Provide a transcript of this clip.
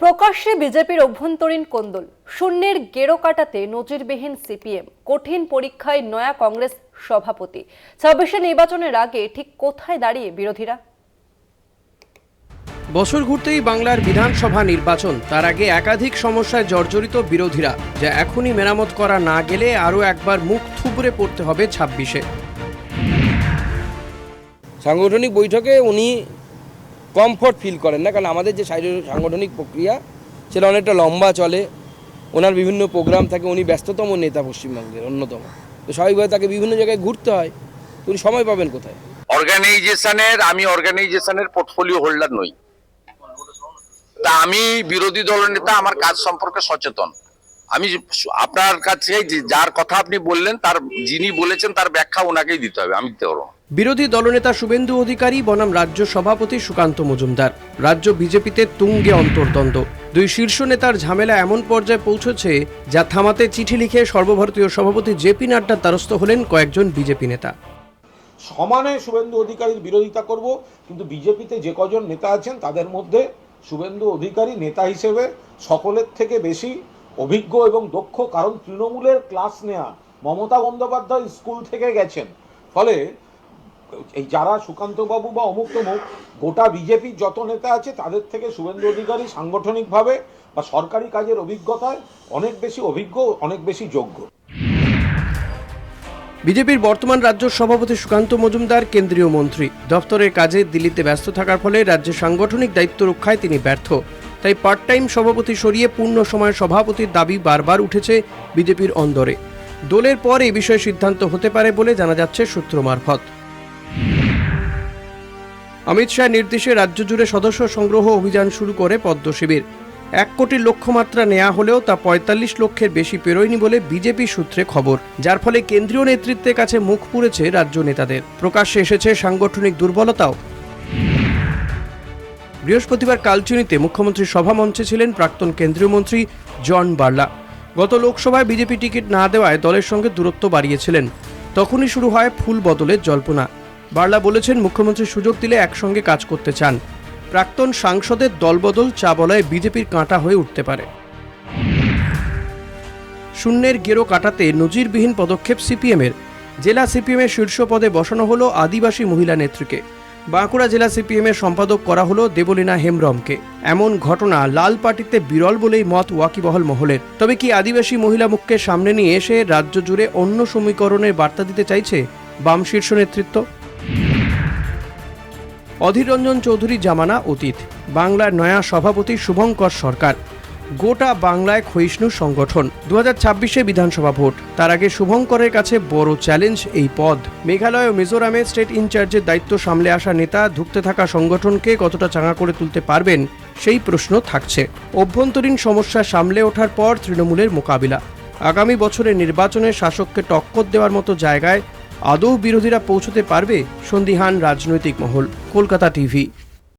প্রকাশ্যে বিজেপির অভ্যন্তরীণ কোন্দল, শূন্যের গেরো কাটাতে নজিরবিহীন সিপিএম, কঠিন পরীক্ষায় নয়া কংগ্রেস সভাপতি। ২৬শে নির্বাচনের আগে ঠিক কোথায় দাঁড়িয়ে বিরোধীরা? বছর ঘুরতেই বাংলার বিধানসভা নির্বাচন, তার আগে একাধিক সমস্যায় জর্জরিত বিরোধীরা, যা এখনই মেরামত করা না গেলে আরও একবার মুখ থুবড়ে পড়তে হবে ২৬শে। সাংগঠনিক বৈঠকে উনি কমফর্ট ফিল করেন না, কারণ আমাদের যে সাংগঠনিক প্রক্রিয়া সেটা অনেকটা লম্বা চলে, ওনার বিভিন্ন প্রোগ্রাম থাকে, উনি ব্যস্ততম নেতা পশ্চিমবঙ্গের অন্যতম, তো স্বাভাবিকভাবে তাকে বিভিন্ন জায়গায় ঘুরতে হয়, উনি সময় পাবেন কোথায়? আমি অর্গানাইজেশনের পোর্টফোলিও হোল্ডার নই, তা আমি বিরোধী দলনেতা, আমার কাজ সম্পর্কে সচেতন। আমি আপনার কাছে যার কথা আপনি বললেন, তার যিনি বলেছেন তার ব্যাখ্যা ওনাকেই দিতে হবে, আমি দিতে পারবো। বিরোধী দলনেতা শুভেন্দু অধিকারী বনাম রাজ্য সভাপতি সুকান্ত মজুমদার। রাজ্য বিজেপিতে তুঙ্গে অন্তর্দ্বন্দ্ব, দুই শীর্ষ নেতার ঝামেলা এমন পর্যায়ে পৌঁছেছে যা থামাতে চিঠি লিখে সর্বভারতীয় সভাপতি জেপি নাড্ডার দ্বারস্থ হলেন কয়েকজন বিজেপি নেতা। সমানে শুভেন্দু অধিকারীর বিরোধিতা করব, কিন্তু বিজেপিতে যে কজন নেতা আছেন তাদের মধ্যে শুভেন্দু অধিকারী নেতা হিসেবে সকলের থেকে বেশি অভিজ্ঞ এবং দক্ষ, কারণ তৃণমূলের ক্লাস নেয়া মমতা বন্দ্যোপাধ্যায় স্কুল থেকে গেছেন। ফলে এই যারা সুকান্তবাবু বা অমুক তমুক, গোটা বিজেপির যত নেতা আছে তাদের থেকে শুভেন্দু অধিকারী সাংগঠনিকভাবে বা সরকারি কাজের অভিজ্ঞতায় অনেক বেশি অভিজ্ঞ, অনেক বেশি যোগ্য। বিজেপির বর্তমান রাজ্য সভাপতি সুকান্ত মজুমদার কেন্দ্রীয় মন্ত্রী, দপ্তরের কাজে দিল্লিতে ব্যস্ত থাকার ফলে রাজ্যের সাংগঠনিক দায়িত্ব রক্ষায় তিনি ব্যর্থ। তাই পার্ট টাইম সভাপতি সরিয়ে পূর্ণ সময়ের সভাপতির দাবি বারবার উঠেছে বিজেপির অন্দরে। দলের পর এই বিষয়ে সিদ্ধান্ত হতে পারে বলে জানা যাচ্ছে সূত্র মারফত। অমিত শাহের নির্দেশে রাজ্য জুড়ে সদস্য সংগ্রহ অভিযান শুরু করে পদ্ম শিবির। ১ কোটির লক্ষ্যমাত্রা নেওয়া হলেও তা ৪৫ লক্ষের বেশি পেরোয়নি বলে বিজেপি সূত্রে খবর, যার ফলে কেন্দ্রীয় নেতৃত্বের কাছে মুখ পুড়েছে রাজ্য নেতাদের। প্রকাশ্যে এসেছে সাংগঠনিক দুর্বলতাও। বৃহস্পতিবার কালচিনিতে মুখ্যমন্ত্রীর সভা মঞ্চে ছিলেন প্রাক্তন কেন্দ্রীয় মন্ত্রী জন বার্লা। গত লোকসভায় বিজেপি টিকিট না দেওয়ায় দলের সঙ্গে দূরত্ব বাড়িয়েছিলেন। তখনই শুরু হয় ফুল বদলের জল্পনা। বার্লা বলেছেন, মুখ্যমন্ত্রী সুযোগ দিলে একসঙ্গে কাজ করতে চান। প্রাক্তন সাংসদের দলবদল চা বলায় বিজেপির কাঁটা হয়ে উঠতে পারে। শূন্যের গেরো কাটাতে নজিরবিহীন পদক্ষেপ সিপিএমের। জেলা সিপিএমের শীর্ষ পদে বসানো হলো আদিবাসী মহিলা নেত্রীকে। বাঁকুড়া জেলা সিপিএমের সম্পাদক করা হলো দেবলীনা হেমব্রমকে। এমন ঘটনা লাল পার্টিতে বিরল বলেই মত ওয়াকিবহল মহলের। তবে কি আদিবাসী মহিলা মুখকে সামনে নিয়ে এসে রাজ্য জুড়ে অন্য সমীকরণের বার্তা দিতে চাইছে বাম শীর্ষ নেতৃত্ব? অধীর রঞ্জন চৌধুরী জামানা অতীত। বাংলার নয়া সভাপতি শুভঙ্কর সরকার। গোটা বাংলায় ক্ষয়িষ্ণু সংগঠন। ২০২৬ বিধানসভা ভোট, তার আগে শুভঙ্করের কাছে বড় চ্যালেঞ্জ এই পদ। মেঘালয় ও মিজোরামে স্টেট ইনচার্জের দায়িত্ব সামলে আসা নেতা ধুঁকতে থাকা সংগঠনকে কতটা চাঙা করে তুলতে পারবেন সেই প্রশ্ন থাকছে। অভ্যন্তরীণ সমস্যা সামলে ওঠার পর তৃণমূলের মোকাবিলা। আগামী বছরের নির্বাচনে শাসককে টক্কর দেওয়ার মতো জায়গায় আদৌ বিরোধীরা পৌঁছতে পারবে? সন্দিহান রাজনৈতিক মহল। কলকাতা টিভি।